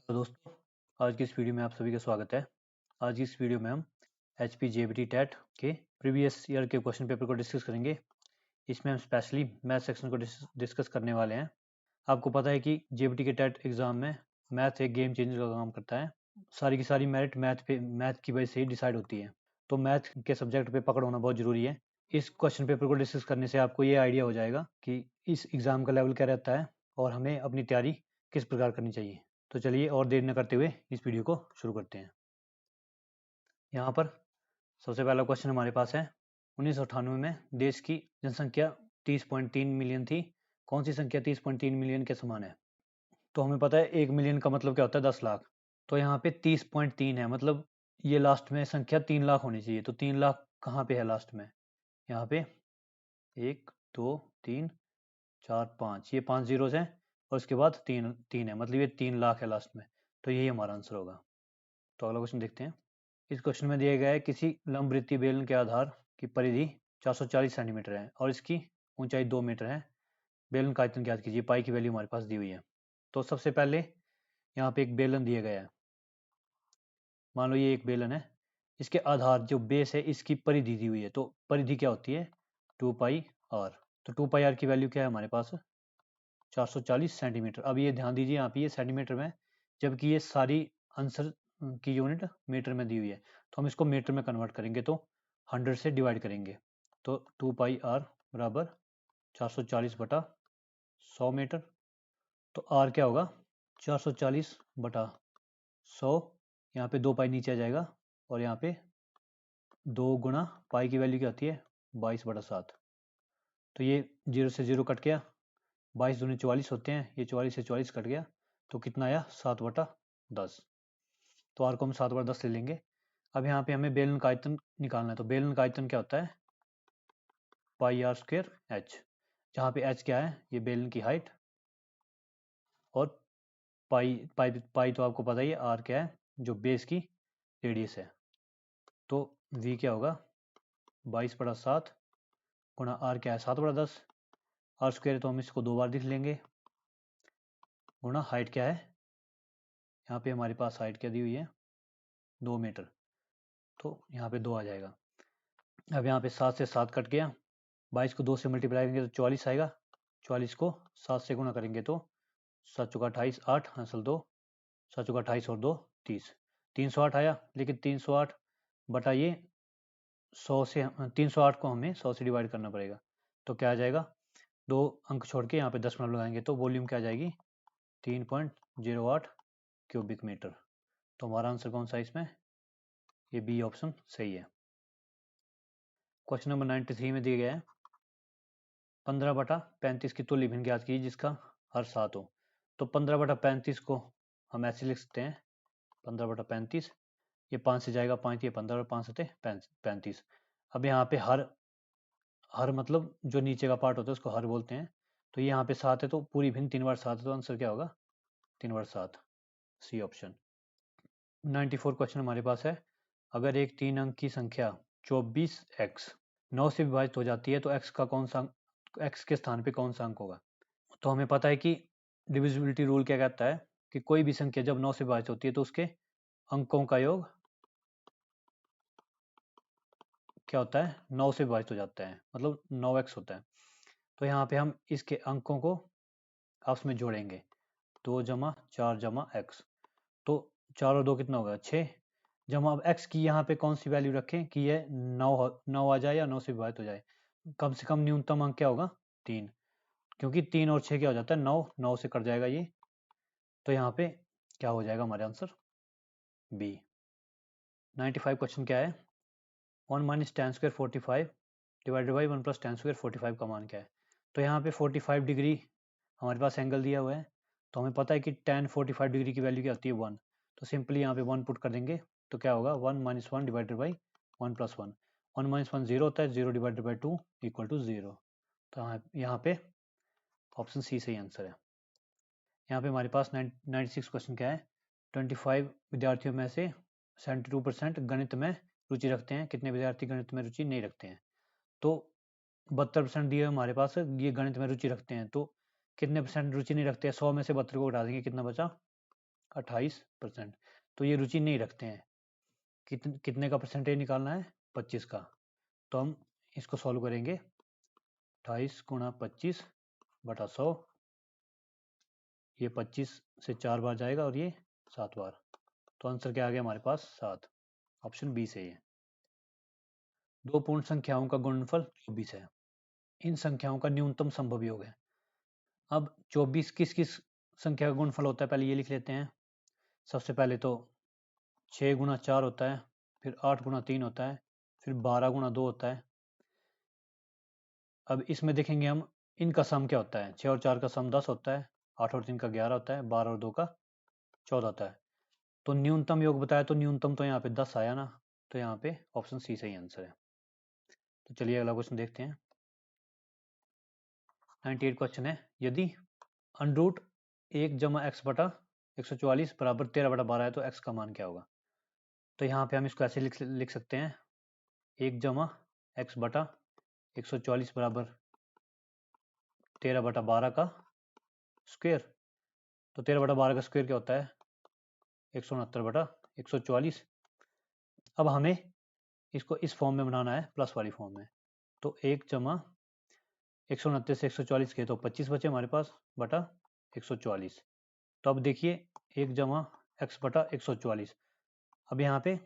तो दोस्तों, आज की इस वीडियो में आप सभी का स्वागत है। आज की इस वीडियो में हम HP JBT टेट के प्रीवियस ईयर के क्वेश्चन पेपर को डिस्कस करेंगे। इसमें हम स्पेशली मैथ सेक्शन को डिस्कस करने वाले हैं। आपको पता है कि JBT के टेट एग्जाम में मैथ एक गेम चेंजर का काम करता है। सारी की सारी मेरिट मैथ की वजह से ही डिसाइड होती है। तो मैथ के सब्जेक्ट पे पकड़ होना बहुत ज़रूरी है। इस क्वेश्चन पेपर को डिस्कस करने से आपको ये आइडिया हो जाएगा कि इस एग्ज़ाम का लेवल क्या रहता है और हमें अपनी तैयारी किस प्रकार करनी चाहिए। तो चलिए और देर न करते हुए इस वीडियो को शुरू करते हैं। यहाँ पर सबसे पहला क्वेश्चन हमारे पास है। 1998 में देश की जनसंख्या 30.3 मिलियन थी। कौन सी संख्या 30.3 मिलियन के समान है? तो हमें पता है 1 मिलियन का मतलब क्या होता है? 10 लाख। तो यहाँ पे 30.3 है, मतलब ये लास्ट में संख्या 3 लाख होनी चाहिए। तो 3 लाख कहाँ पे है लास्ट में? यहाँ पे 1 2 3 4 5, ये 5 जीरोस हैं और उसके बाद 3 है, मतलब ये 3 लाख है लास्ट में। तो यही हमारा आंसर होगा। तो अगला क्वेश्चन देखते हैं। इस क्वेश्चन में दिया गया है किसी लंबवृत्तीय बेलन के आधार की परिधि 440 सेंटीमीटर है और इसकी ऊंचाई 2 मीटर है। बेलन का आयतन ज्ञात कीजिए। पाई की वैल्यू हमारे पास दी हुई है। तो सबसे पहले यहाँ पे एक बेलन दिया गया है। मान लो ये एक बेलन है, इसके आधार जो बेस है इसकी परिधि दी हुई है। तो परिधि क्या होती है? 2πr। तो 2πr की वैल्यू क्या है हमारे पास? 440 सेंटीमीटर। अब ये ध्यान दीजिए, यहाँ पे ये सेंटीमीटर में, जबकि ये सारी आंसर की यूनिट मीटर में दी हुई है। तो हम इसको मीटर में कन्वर्ट करेंगे तो 100 से डिवाइड करेंगे। तो 2πr बराबर 440/100 मीटर। तो r क्या होगा? 440/100। यहाँ पे 2 पाई नीचे आ जाएगा और यहाँ पे 2 गुणा पाई की वैल्यू क्या होती है? 22/7। तो ये 0 से 0 कट गया, 22 दूनी 44 होते हैं, ये 44 से 44 कट गया। तो कितना आया? 7/10। तो आर को हम 7/10 ले लेंगे। अब यहाँ पे हमें बेलन का आयतन निकालना है। तो बेलन का आयतन क्या होता है? πr² h, जहाँ पे h क्या है? ये बेलन की हाइट, और पाई पाई पाई तो आपको पता ही है। आर क्या है? जो बेस की रेडियस है। तो v क्या होगा? 22/7 गुणा आर क्या है? 7/10। आर स्क्वायर तो हम इसको 2 बार लिख लेंगे, गुणा हाइट क्या है? यहाँ पे हमारे पास हाइट क्या दी हुई है? 2 मीटर। तो यहाँ पे 2 आ जाएगा। अब यहाँ पे 7 से 7 कट गया, 22 को 2 से मल्टीप्लाई करेंगे तो 44 आएगा। 44 को 7 से गुणा करेंगे तो 7 चौका 28, 8 हासिल 2, 7 चौका 28 और 2 30, 308 आया। लेकिन 308 बटा ये 100 से 308 को हमें 100 से डिवाइड करना पड़ेगा। तो क्या आ जाएगा? 2 अंक छोड़ के यहाँ पे 10 लगाएंगे तो वॉल्यूम क्या आ जाएगी? 3.08 क्यूबिक मीटर। तो हमारा आंसर कौन सा है इसमें? ये बी ऑप्शन सही है। क्वेश्चन नंबर 93 में दिया गया है 15/35 की तुल्य भिन्न ज्ञात कीजिए जिसका हर 7 हो। तो 15/35 को हम ऐसे लिख सकते हैं, 15/35, ये 5 से जाएगा 5, ये 15 और 5 होते 35। अब यहाँ पे हर मतलब जो नीचे का पार्ट होता है उसको हर बोलते हैं। तो ये यहाँ पे 7 है तो पूरी भिन्न 3 बार 7 है, तो आंसर क्या होगा? 3/7, सी ऑप्शन। 94 क्वेश्चन हमारे पास है। अगर एक 3 अंक की संख्या 24x 9 से विभाजित हो जाती है तो x का कौन सा x के स्थान पे कौन सा अंक होगा? तो हमें पता है कि डिविजिबिलिटी रूल क्या कहता है कि कोई भी संख्या जब 9 से विभाजित होती है तो उसके अंकों का योग क्या होता है? 9 से विभाजित हो जाता है, मतलब 9x होता है। तो यहाँ पे हम इसके अंकों को आपस में जोड़ेंगे, 2 जमा 4 जमा x। तो 4 और 2 कितना होगा? 6 जमा। अब x की यहाँ पे कौन सी वैल्यू रखें कि ये 9 आ जाए या 9 से विभाजित हो जाए? कम से कम न्यूनतम अंक क्या होगा? 3, क्योंकि 3 और 6 क्या हो जाता है? 9, 9 से कट जाएगा ये। तो यहाँ पे क्या हो जाएगा हमारे आंसर? बी। 95 क्वेश्चन क्या है? 1 minus tan square 45 divided by 1 plus tan square 45 का मान क्या है? तो यहाँ पे 45 डिग्री हमारे पास एंगल दिया हुआ है। तो हमें पता है कि tan 45 डिग्री की वैल्यू क्या होती है? 1। तो सिंपली यहाँ पे 1 पुट कर देंगे तो क्या होगा? 1 minus 1 divided by 1 plus 1। 1 minus 1 0 होता है, 0 डिवाइडेड बाई 2 इक्वल टू 0। तो यहाँ पे ऑप्शन सी सही आंसर है। यहाँ पे हमारे पास 96 क्वेश्चन क्या है? 25 विद्यार्थियों में से 72% गणित में रुचि रखते हैं। कितने विद्यार्थी गणित में रुचि नहीं रखते हैं? तो 72% दिए हमारे पास, ये गणित में रुचि रखते हैं। तो कितने परसेंट रुचि नहीं रखते हैं? 100 में से 72 को उठा देंगे, कितना बचा? 28%। तो ये रुचि नहीं रखते हैं। कितने का परसेंटेज निकालना है? 25 का। तो हम इसको सॉल्व करेंगे। 28 गुणा 25 बटा 100, ये 25 से 4 बार जाएगा और ये 7 बार। तो आंसर क्या आ गया हमारे पास? 7। ऑप्शन बी सही है। दो पूर्ण संख्याओं का गुणनफल 24 है। इन संख्याओं का न्यूनतम संभव योग है। अब 24 किस किस संख्या का गुणनफल होता है, पहले ये लिख लेते हैं। सबसे पहले तो 6 गुणा 4 होता है, फिर 8 गुणा 3 होता है, फिर 12 गुणा 2 होता है। अब इसमें देखेंगे हम इनका सम क्या होता है। 6 और 4 का सम 10 होता है, 8 और 3 का 11 होता है, 12 और 2 का 14 होता है। तो न्यूनतम योग बताया, तो न्यूनतम तो यहाँ पे 10 आया ना, तो यहाँ पे ऑप्शन सी सही आंसर है। तो चलिए अगला क्वेश्चन देखते हैं। 98 क्वेश्चन है, यदि अंडरूट 1 जमा एक्स बटा 144 बराबर 13 बटा 12 है तो एक्स का मान क्या होगा? तो यहाँ पे हम इसको ऐसे लिख सकते हैं, 1 जमा एक्स बटा 144 बराबर 13 बटा 12 का स्क्वायर। तो 13 बटा 12 का स्क्वायर क्या होता है? 169 बटा 144। अब हमें इसको इस फॉर्म में बनाना है, प्लस वाली फॉर्म में। तो 1 जमा 169 से 144 के तो 25 बचे हमारे पास बटा 144। तो अब देखिए 1 जमा एक्स बटा 144। अब यहाँ पे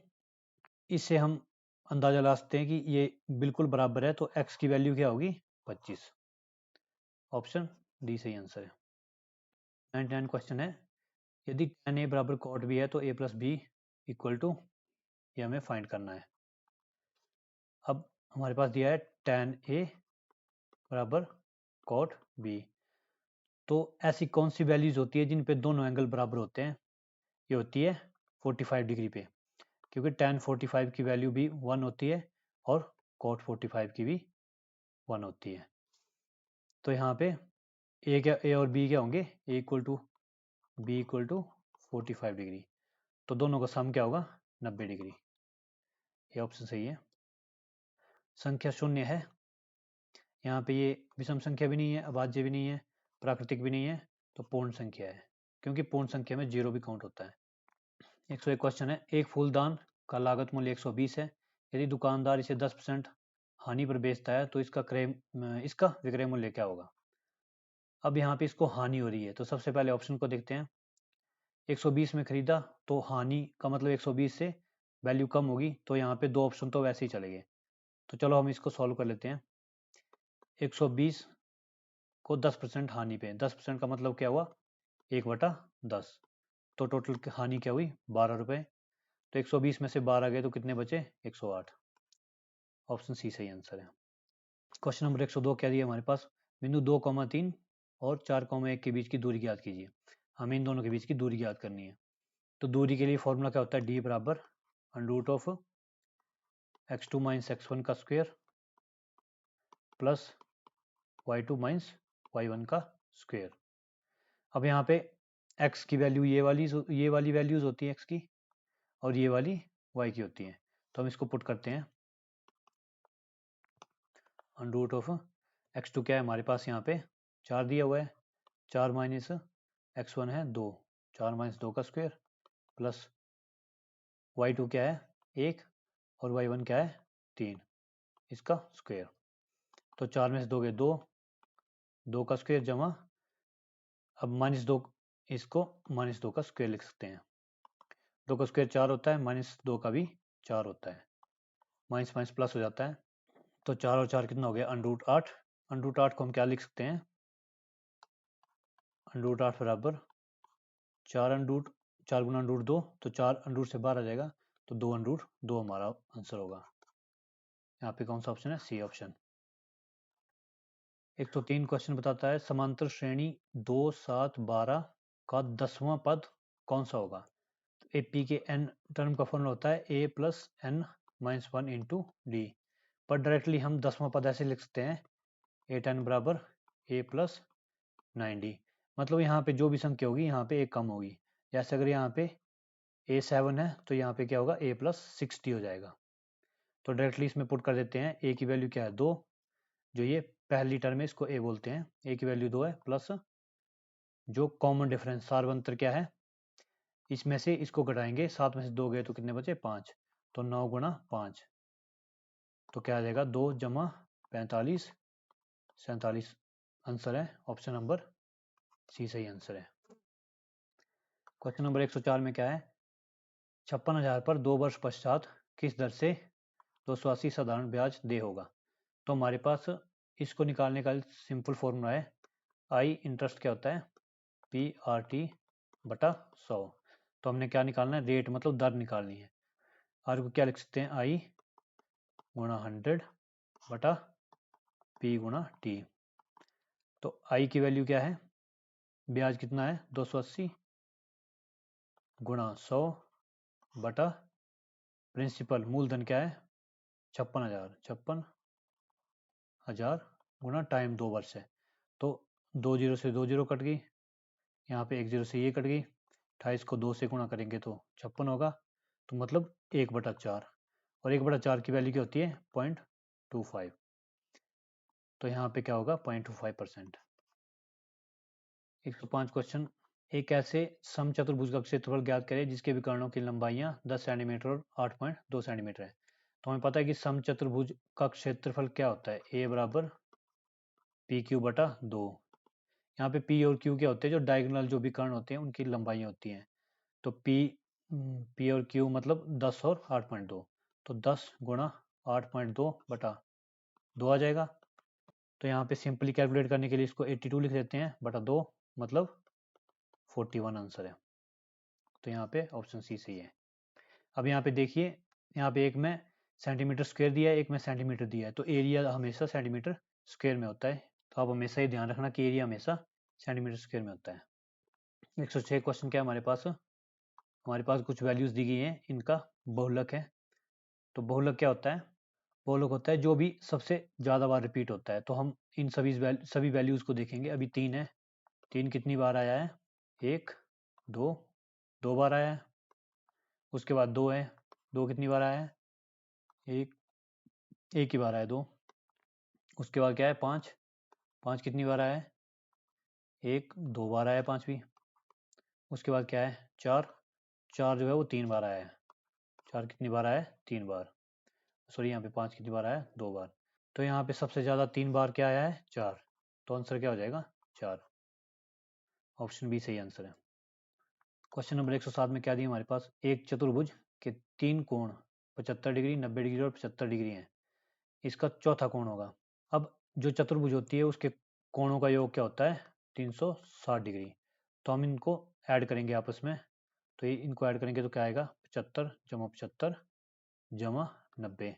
इससे हम अंदाजा लगा सकते हैं कि ये बिल्कुल बराबर है, तो x की वैल्यू क्या होगी? 25। ऑप्शन डी सही आंसर है। 99 क्वेश्चन है, यदि tan a बराबर cot b है तो a plus b equal to, ये हमें फाइंड करना है। अब हमारे पास दिया है tan a बराबर cot b। तो ऐसी कौन सी वैल्यूज होती है जिन पे दोनों एंगल बराबर होते हैं? ये होती है 45 डिग्री पे, क्योंकि tan 45 की वैल्यू भी 1 होती है और cot 45 की भी 1 होती है। तो यहाँ पे ए और बी क्या होंगे? A equal to B equal to 45 degree. तो दोनों का सम क्या होगा? 90 डिग्री। ये ऑप्शन सही है। संख्या शून्य है, यहाँ पे ये विषम संख्या भी नहीं है, अभाज्य भी नहीं है, प्राकृतिक भी नहीं है, तो पूर्ण संख्या है, क्योंकि पूर्ण संख्या में जीरो भी काउंट होता है। 101 क्वेश्चन है, एक फूलदान का लागत मूल्य 120 है। यदि दुकानदार इसे 10% हानि पर बेचता है तो इसका विक्रय मूल्य क्या होगा? अब यहाँ पे इसको हानि हो रही है, तो सबसे पहले ऑप्शन को देखते हैं। 120 में खरीदा तो हानि का मतलब 120 से वैल्यू कम होगी, तो यहाँ पे दो ऑप्शन तो वैसे ही चले गए। तो चलो हम इसको सॉल्व कर लेते हैं। 120 को 10% हानि पे, 10% का मतलब क्या हुआ? 1/10। तो टोटल हानि क्या हुई? 12 रुपये। तो 120 में से 12 गए तो कितने बचे? 108। ऑप्शन सी सही आंसर है। क्वेश्चन नंबर 102 क्या दिया हमारे पास? बिंदु 2,3 और 4,1 के बीच की दूरी ज्ञात कीजिए। हमें इन दोनों के बीच की दूरी ज्ञात करनी है। तो दूरी के लिए फॉर्मूला क्या होता है? डी बराबर under of x2 minus x1 का square plus y2 minus y1 का स्क्वायर। अब यहाँ पे x की वैल्यू ये वाली वैल्यूज होती है x की, और ये वाली y की होती है। तो हम इसको पुट करते हैं। अंडर ऑफ x2 क्या है हमारे पास? यहाँ पे 4 दिया हुआ है, 4 माइनस x1 है 2, 4 माइनस 2 का स्क्वायर प्लस y2 क्या है? 1, और y1 क्या है? 3, इसका स्क्वायर। तो 4 में से 2 गए 2, 2 का स्क्वायर जमा, अब -2, इसको -2 का स्क्वायर लिख सकते हैं। 2 का स्क्वायर 4 होता है, -2 का भी 4 होता है, माइनस माइनस प्लस हो जाता है। तो 4 और 4 कितना हो गया? √8। √8 को हम क्या लिख सकते हैं? √8 बराबर 4 गुना √2, तो 4 √ से बाहर आ जाएगा, तो 2 हमारा आंसर होगा। यहाँ पे कौन सा ऑप्शन है? C option. 103 क्वेश्चन बताता है, समांतर श्रेणी 2, 7, 12 का 10वां पद कौन सा होगा? तो AP के n टर्म का फॉर्मूला होता है a plus n minus 1 into D. पर डायरेक्टली हम 10वां पद ऐसे लिख सकते हैं, a10 बराबर a प्लस 9d। मतलब यहाँ पे जो भी संख्या होगी यहाँ पे एक कम होगी। जैसे अगर यहाँ पे a7 है तो यहाँ पे क्या होगा? a प्लस 6d हो जाएगा। तो डायरेक्टली इसमें पुट कर देते हैं। a की वैल्यू क्या है? 2, जो ये पहली टर्म है इसको a बोलते हैं, a की वैल्यू 2 है, प्लस जो कॉमन डिफरेंस सार्वंतर क्या है? इसमें से इसको घटाएंगे, 7 में से 2 गए तो कितने बचे 5, तो 9 गुणा 5, तो क्या आ जाएगा 2 जमा 45 47, आंसर है ऑप्शन नंबर सी सही आंसर है। क्वेश्चन नंबर 104 में क्या है, 56,000 पर 2 वर्ष पश्चात किस दर से 280 साधारण ब्याज दे होगा। तो हमारे पास इसको निकालने का सिंपल फॉर्मूला है, आई इंटरेस्ट क्या होता है पी आर टी बटा 100। तो हमने क्या निकालना है, रेट मतलब दर निकालनी है। आर को क्या लिख सकते हैं, आई गुणा 100 बटा पी गुणा टी। तो आई की वैल्यू क्या है, ब्याज कितना है 280 गुणा 100 बटा प्रिंसिपल मूलधन क्या है 56,000 गुणा टाइम 2 वर्ष है। तो 2 जीरो से 2 जीरो कट गई, यहाँ पे 1 जीरो से ये कट गई, 28 को 2 से गुणा करेंगे तो 56 होगा, तो मतलब 1/4, और 1/4 की वैल्यू क्या होती है 0.25, तो यहाँ पे क्या होगा 0.25%। 105 क्वेश्चन, एक ऐसे समचतुर्भुज का क्षेत्रफल ज्ञात करें जिसके विकर्णों की लंबाइयां 10 सेंटीमीटर और 8.2 सेंटीमीटर है। तो हमें पता है कि समचतुर्भुज का क्षेत्रफल क्या होता है, ए बराबर पी क्यू बटा 2। यहाँ पे पी और क्यू क्या होते हैं, जो डायगोनल जो विकर्ण होते हैं उनकी लंबाइयां होती हैं। तो पी और क्यू मतलब 10 और 8.2, तो 10 गुणा 8.2 बटा 2 आ जाएगा। तो यहाँ पे सिंपली कैलकुलेट करने के लिए इसको 82 लिख देते हैं बटा 2, मतलब 41 आंसर है। तो यहाँ पे ऑप्शन सी सही है। अब यहाँ पे देखिए, यहाँ पे एक में सेंटीमीटर स्क्वायर दिया है, एक में सेंटीमीटर दिया है, तो एरिया हमेशा सेंटीमीटर स्क्वायर में होता है। तो आप हमेशा ये ध्यान रखना कि एरिया हमेशा सेंटीमीटर स्क्वायर में होता है। 106 क्वेश्चन क्या है हमारे पास कुछ वैल्यूज दी गई हैं, इनका बहुलक है। तो बहुलक क्या होता है, बहुलक होता है जो भी सबसे ज़्यादा बार रिपीट होता है। तो हम इन सभी वैल्यूज को देखेंगे। अभी 3 है, 3 कितनी बार आया है, 1 2 2 बार आया है। उसके बाद 2 है, 2 कितनी बार आया है, एक ही बार आया 2। उसके बाद क्या है 5, 5 कितनी बार आया है, 1 2 बार आया 5 भी। उसके बाद क्या है 4, 4 जो है वो 3 बार आया है। 4 कितनी बार आया है, 3 बार। सॉरी, यहाँ पे 5 कितनी बार आया है, 2 बार। तो यहाँ पे सबसे ज़्यादा 3 बार क्या आया है, 4। तो आंसर क्या हो जाएगा 4, ऑप्शन बी सही आंसर है। क्वेश्चन नंबर 107 में क्या दिया हमारे पास, एक चतुर्भुज के 3 कोण 75 डिग्री 90 डिग्री और 75 डिग्री हैं, इसका चौथा कोण होगा। अब जो चतुर्भुज होती है उसके कोणों का योग क्या होता है 360 डिग्री। तो हम इनको ऐड करेंगे आपस में, तो ये इनको ऐड करेंगे तो क्या आएगा 75 जमा 75 जमा 90।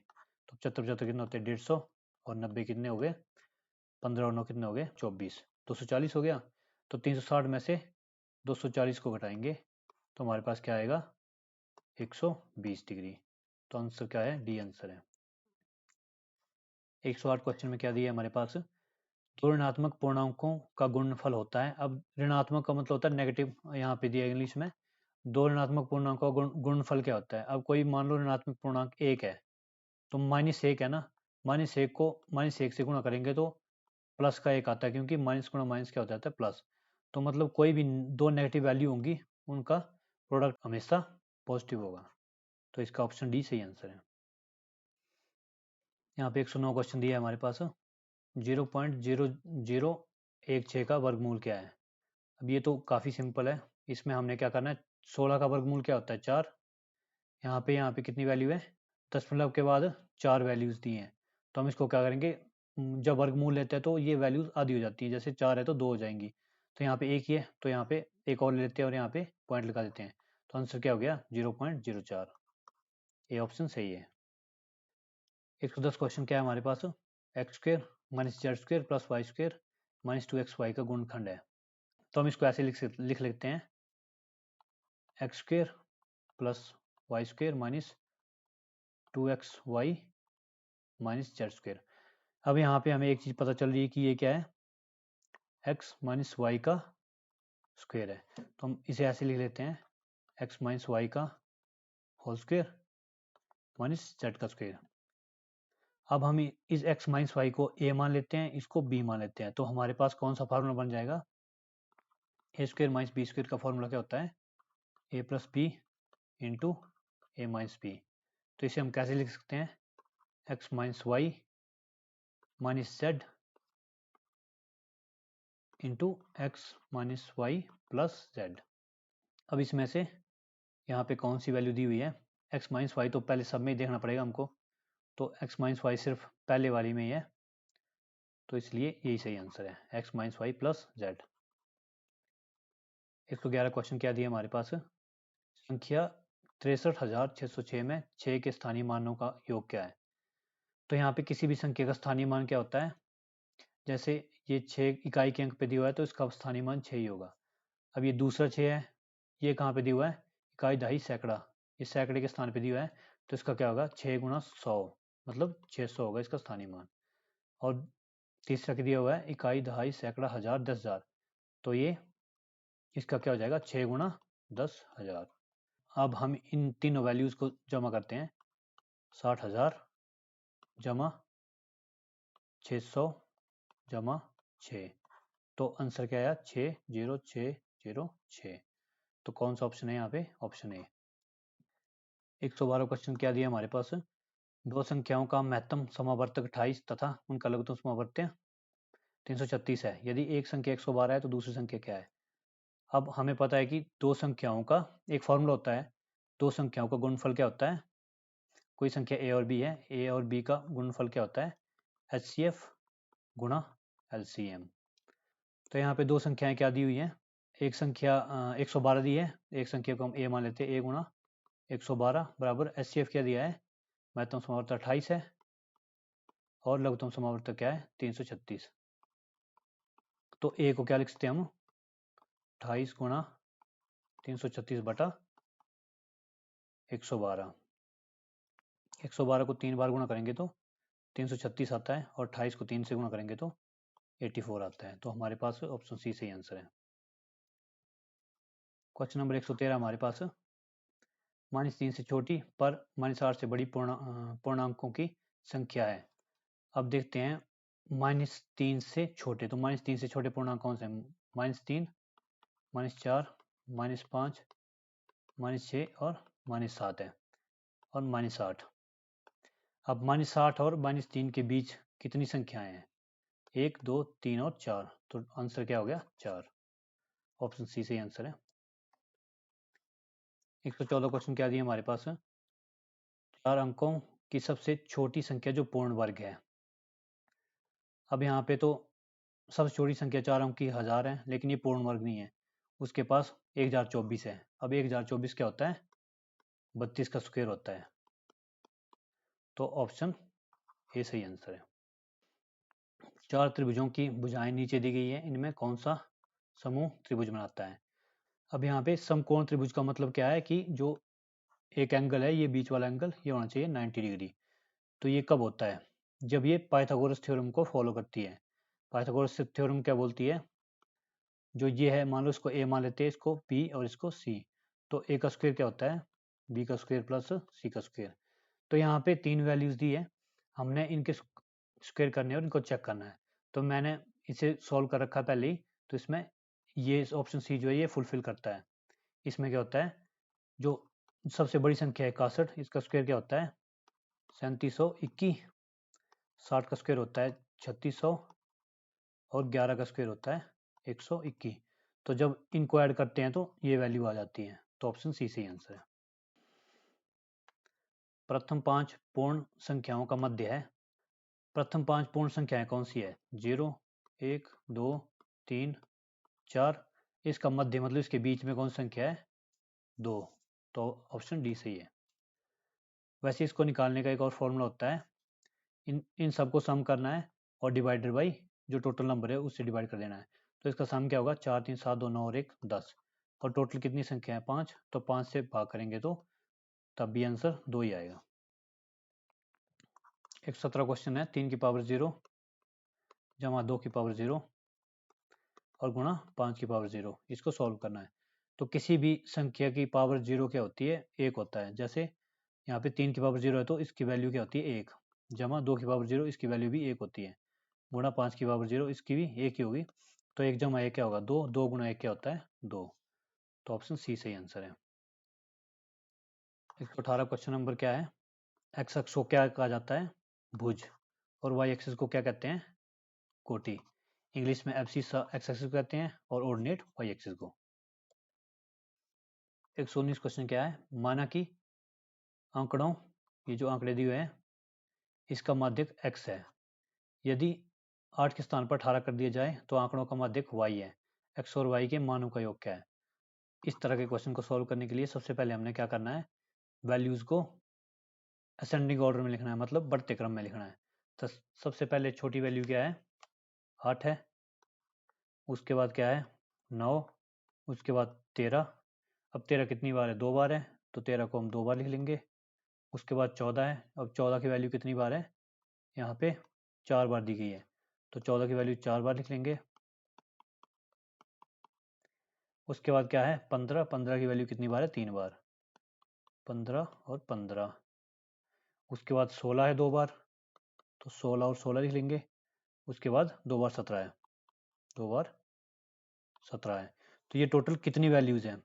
तो 75 75 कितने होते हैं 150, और 90 कितने हो गए 15 और 9 कितने हो गए 24, 240 हो गया। तो 360 में से 240 को घटाएंगे तो हमारे पास क्या आएगा 120 डिग्री। तो आंसर क्या है, डी आंसर है। 108 क्वेश्चन में क्या दिया है हमारे पास, दो ऋणात्मक पूर्णांकों का गुणनफल होता है। अब ऋणात्मक का मतलब होता है नेगेटिव, यहाँ पे दिया इंग्लिश में। दो ऋणात्मक पूर्णांकों का गुणनफल क्या होता है। अब कोई मान लो ऋणात्मक पूर्णांक 1 है, तो -1 है ना, -1 को -1 से गुणा करेंगे तो प्लस का 1 आता है, क्योंकि माइनस गुणा माइनस क्या होता है प्लस। तो मतलब कोई भी दो नेगेटिव वैल्यू होंगी उनका प्रोडक्ट हमेशा पॉजिटिव होगा। तो इसका ऑप्शन डी सही आंसर है। यहाँ पे 109 क्वेश्चन दिया है हमारे पास, 0.0016 का वर्गमूल क्या है। अब ये तो काफ़ी सिंपल है, इसमें हमने क्या करना है, 16 का वर्गमूल क्या होता है 4। यहाँ पे कितनी वैल्यू है, दशमलव के बाद 4 वैल्यूज दी हैं। तो हम इसको क्या करेंगे, जब वर्गमूल लेते हैं तो ये वैल्यूज आधी हो जाती है, जैसे 4 है तो 2 हो जाएंगी। तो यहाँ पे एक ही है, तो यहाँ पे एक और ले लेते हैं और यहाँ पे पॉइंट लगा देते हैं। तो आंसर क्या हो गया 0.04, ये ऑप्शन सही है। 110 क्वेश्चन क्या है हमारे पास, x square minus z square plus y square -2xy का गुणनखंड है। तो हम इसको ऐसे लिख लेते हैं, x square plus y square -2xy z square. अब यहाँ पे हमें एक चीज़ पता चल रही है कि ये क्या है, x माइनस वाई का स्क्वायर है। तो हम इसे ऐसे लिख लेते हैं, x माइनस वाई का होल स्क्वायर माइनस जेड का स्क्वायर। अब हम इस x माइनस वाई को a मान लेते हैं, इसको b मान लेते हैं। तो हमारे पास कौन सा फार्मूला बन जाएगा, a square minus b square का फार्मूला क्या होता है a plus b into a minus b. तो इसे हम कैसे लिख सकते हैं, x minus y minus z into x minus y plus z. अब इसमें से यहाँ पे कौन सी वैल्यू दी हुई है, एक्स माइनस वाई तो पहले सब में ही देखना पड़ेगा हमको, तो एक्स माइनस वाई सिर्फ पहले वाली में ही है, तो इसलिए यही सही आंसर है, x minus y plus z. 111 question क्या दिया हमारे पास, संख्या 63,606 में 6 के स्थानीय मानों का योग क्या है। तो यहाँ पे किसी भी संख्या का स्थानीय मान क्या होता है, जैसे ये 6 इकाई के अंक पे दिया हुआ है तो इसका स्थानीय मान 6 ही होगा। अब ये दूसरा 6 है, ये कहाँ पे दिया हुआ है, इकाई दहाई सैकड़ा, इस सैकड़े के स्थान पे दिया हुआ है, तो इसका क्या होगा 6 गुणा 100 मतलब 600 होगा इसका स्थानीय मान। और तीसरा क्या दिया हुआ है, इकाई दहाई सैकड़ा हजार 10,000, तो ये इसका क्या हो जाएगा 6 गुणा 10,000। अब हम इन तीनों वैल्यूज को जमा करते हैं, 60,000 जमा 600 जमा 6, तो आंसर क्या आया 60606। तो कौन सा ऑप्शन है यहाँ पे, ऑप्शन ए। 112 क्वेश्चन क्या दिया हमारे पास, दो संख्याओं का महत्तम समावर्तक 28 तथा उनका लघुत्तम समावर्त्य 336 है, यदि एक संख्या 112 है तो दूसरी संख्या क्या है। अब हमें पता है कि दो संख्याओं का एक फॉर्मूला होता है, दो संख्याओं का गुणनफल क्या होता है, कोई संख्या ए और बी है, ए और बी का गुणनफल क्या होता है, HCF गुणा LCM। तो यहाँ पे दो संख्याएं क्या दी हुई हैं, एक संख्या 112 दी है, एक संख्या को हम ए मान लेते हैं, ए गुणा 112 बराबर HCF क्या दिया है, महत्तम समावर्तक 28 है और लघुत्तम समावर्तक क्या है 336। तो ए को क्या लिख सकते हैं हम, 28 गुणा 336 बटा 112। 112 को 3 बार गुणा करेंगे तो 336 आता है और 28 को 3 से गुणा करेंगे तो 84 आता है। तो हमारे पास ऑप्शन सी सही आंसर है। क्वेश्चन नंबर 113 हमारे पास, -3 से छोटी पर -8 से बड़ी पूर्णांकों की संख्या है। अब देखते हैं -3 से छोटे, तो -3 से छोटे पूर्णांक कौन से हैं, -3 -4 -5 -6 और -7 है और -8। अब -8 और -3 के बीच कितनी संख्याएं हैं, 1 2 3 और 4, तो आंसर क्या हो गया 4, ऑप्शन सी सही आंसर है। 114 क्वेश्चन क्या दिया हमारे पास, 4 अंकों की सबसे छोटी संख्या जो पूर्ण वर्ग है। अब यहाँ पे तो सबसे छोटी संख्या 4 अंक की 1000 है, लेकिन ये पूर्ण वर्ग नहीं है, उसके पास 1024 है। अब 1024 क्या होता है, 32 का स्क्वायर होता है, तो ऑप्शन ए सही आंसर है। 4 त्रिभुजों की भुजाएं नीचे दी गई है, इनमें कौन सा समूह त्रिभुज बनाता है। अब यहाँ पे समकोण त्रिभुज का मतलब क्या है कि जो एक एंगल है, ये बीच वाला एंगल ये होना चाहिए 90 डिग्री। तो ये कब होता है, जब ये पाइथागोरस थ्योरम को फॉलो करती है। पाइथागोरस थ्योरम क्या बोलती है, जो ये है मान लो इसको ए मान लेते हैं, इसको बी और इसको सी, तो ए का स्क्वायर क्या होता है बी का स्क्वायर प्लस सी का स्क्वायर। तो यहाँ पे 3 वैल्यूज दी है, हमने इनके स्क्वायर करने और इनको चेक करना है, तो मैंने इसे सॉल्व कर रखा पहले ही। तो इसमें ये ऑप्शन सी जो है ये फुलफिल करता है। इसमें क्या होता है, जो सबसे बड़ी संख्या है 61, इसका स्क्वायर क्या होता है 3721, 60 का स्क्वायर होता है 3600 और 11 का स्क्वायर होता है 121। तो जब इनको ऐड करते हैं तो ये वैल्यू आ जाती है, तो ऑप्शन सी सही आंसर है। प्रथम 5 पूर्ण संख्याओं का मध्य है। प्रथम 5 पूर्ण संख्याएं कौन सी है, 0 1 2 3 4, इसका मध्य मतलब इसके बीच में कौन सी संख्या है 2, तो ऑप्शन डी सही है। वैसे इसको निकालने का एक और फॉर्मूला होता है, इन सबको सम करना है और डिवाइडेड बाई जो टोटल नंबर है उससे डिवाइड कर देना है। तो इसका सम क्या होगा 4 3 7 2 9 और 1 10, और टोटल कितनी संख्या है 5, तो 5 से भाग करेंगे तो तब भी आंसर 2 ही आएगा। 117 क्वेश्चन है, 3 की पावर 0 जमा 2 की पावर 0 और गुणा 5 की पावर 0, इसको सॉल्व करना है। तो किसी भी संख्या की पावर 0 क्या होती है 1 होता है, जैसे यहाँ पे 3 की पावर 0 है तो इसकी वैल्यू क्या होती है 1, जमा 2 की पावर 0 इसकी वैल्यू भी 1 होती है, गुणा 5 की पावर 0 इसकी भी 1 ही होगी। तो 1 जमा 1 क्या होगा 2, 2 गुणा 1 क्या होता है 2, तो ऑप्शन सी सही आंसर है। 118 क्वेश्चन नंबर क्या है, एक्स अक्ष को क्या कहा जाता है, भुज, और वाई एक्सिस को क्या कहते हैं, कोटि। इंग्लिश में एब्सिस एक्स एक्सिस को कहते हैं और ऑर्डिनेट वाई एक्सिस को। 119 क्वेश्चन क्या है, माना कि आंकड़ों, ये जो आंकड़े दिए हुए हैं इसका माध्यक x है, यदि 8 के स्थान पर 18 कर दिया जाए तो आंकड़ों का माध्यक y है, x और y के मानों का योग क्या है। इस तरह के क्वेश्चन को सॉल्व करने के लिए सबसे पहले हमने क्या करना है, वैल्यूज को असेंडिंग ऑर्डर में लिखना है, मतलब बढ़ते क्रम में लिखना है। तो सबसे पहले छोटी वैल्यू क्या है, 8 है, उसके बाद क्या है 9, उसके बाद 13। अब 13 कितनी बार है, 2 बार है, तो 13 को हम 2 बार लिख लेंगे। उसके बाद 14 है, अब 14 की वैल्यू कितनी बार है, यहाँ पे 4 बार दी गई है, तो 14 की वैल्यू 4 बार लिख लेंगे। उसके बाद क्या है 15, 15 की वैल्यू कितनी बार है, 3 बार, 15 और 15। उसके बाद 16 है 2 बार, तो 16 और 16 लिख लेंगे। उसके बाद 2 बार 17 है, 2 बार 17 है। तो ये टोटल कितनी वैल्यूज हैं,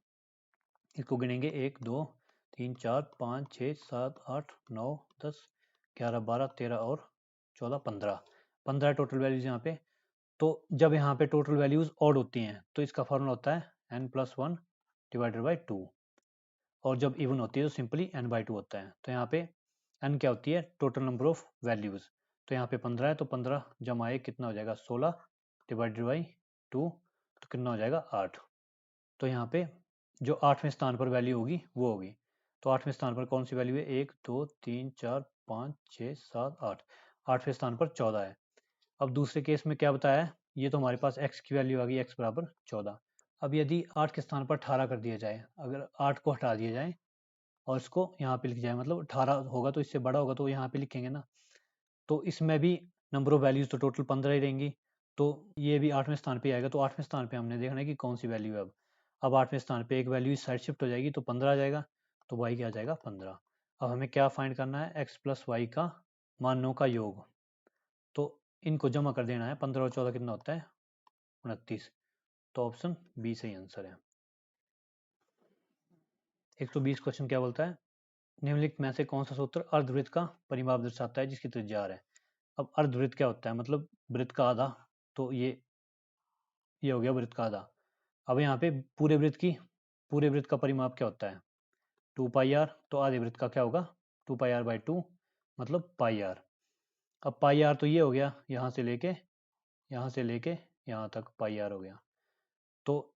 इसको गिनेंगे 1 2 3 4 5 6 7 8 9 10 11 12 13 और 14 15, 15 टोटल वैल्यूज यहाँ पे। तो जब यहाँ पे टोटल वैल्यूज ऑड होती हैं तो इसका फॉर्मूला होता है n+1 डिवाइडेड बाई 2, और जब इवन होती है तो सिंपली n/2 होता है। तो यहाँ पे n क्या होती है, टोटल नंबर ऑफ वैल्यूज। तो यहाँ पे 15 है, तो 15 जमा 1 कितना हो जाएगा 16 डिवाइडेड बाई 2, तो कितना हो जाएगा 8। तो यहाँ पे जो 8वें स्थान पर वैल्यू होगी वो होगी, तो 8वें स्थान पर कौन सी वैल्यू है, 1 2 3 4 5 6 7 8, 8वें स्थान पर 14 है। अब दूसरे केस में क्या बताया है, ये तो हमारे पास x की वैल्यू आ गई, x बराबर 14। अब यदि 8 के स्थान पर 18 कर दिया जाए, अगर 8 को हटा दिया जाए और इसको यहाँ पे लिख जाए, मतलब 18 होगा तो इससे बड़ा होगा तो यहाँ पे लिखेंगे ना, तो इसमें भी नंबर ऑफ वैल्यूज तो टोटल 15 ही रहेंगी, तो ये भी 8वें स्थान पे आएगा। तो 8वें स्थान पे हमने देखना है कि कौन सी वैल्यू है। अब 8वें स्थान पे एक वैल्यू इस साइड शिफ्ट हो जाएगी तो 15 आ जाएगा, तो y क्या आ जाएगा 15। अब हमें क्या फाइंड करना है, x प्लस वाई का मानों का योग, तो इनको जमा कर देना है, 15 और 14 कितना होता है 29, तो ऑप्शन बी सही आंसर है। 120 क्वेश्चन क्या बोलता है, निम्नलिखित में से कौन सा सूत्र अर्धवृत्त का परिमाप दर्शाता है जिसकी त्रिज्या r है। अब अर्धवृत्त क्या होता है, मतलब वृत्त का आधा, तो ये हो गया वृत्त का आधा। अब यहाँ पे पूरे वृत्त का परिमाप क्या होता है 2πr, तो आधे वृत्त का क्या होगा 2πr/2, मतलब πr। अब πr तो ये हो गया, यहाँ से लेके यहाँ तक πr हो गया, तो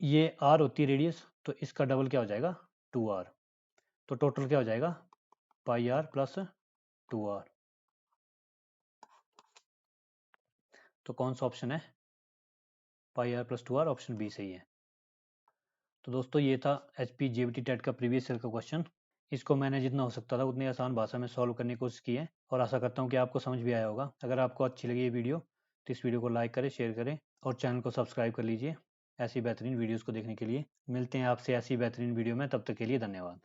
ये r होती है रेडियस, तो इसका डबल क्या हो जाएगा 2r, तो टोटल क्या हो जाएगा πr प्लस 2r। तो कौन सा ऑप्शन है, πr plus 2r, option B सही है। तो दोस्तों ये था HPJBT टेट का प्रीवियस ईयर का क्वेश्चन। इसको मैंने जितना हो सकता था उतनी आसान भाषा में सॉल्व करने की कोशिश की है, और आशा करता हूँ कि आपको समझ भी आया होगा। अगर आपको अच्छी लगी ये वीडियो तो इस वीडियो को लाइक करें, शेयर करें और चैनल को सब्सक्राइब कर लीजिए ऐसी बेहतरीन वीडियोज़ को देखने के लिए। मिलते हैं आपसे ऐसी बेहतरीन वीडियो में, तब तक के लिए धन्यवाद।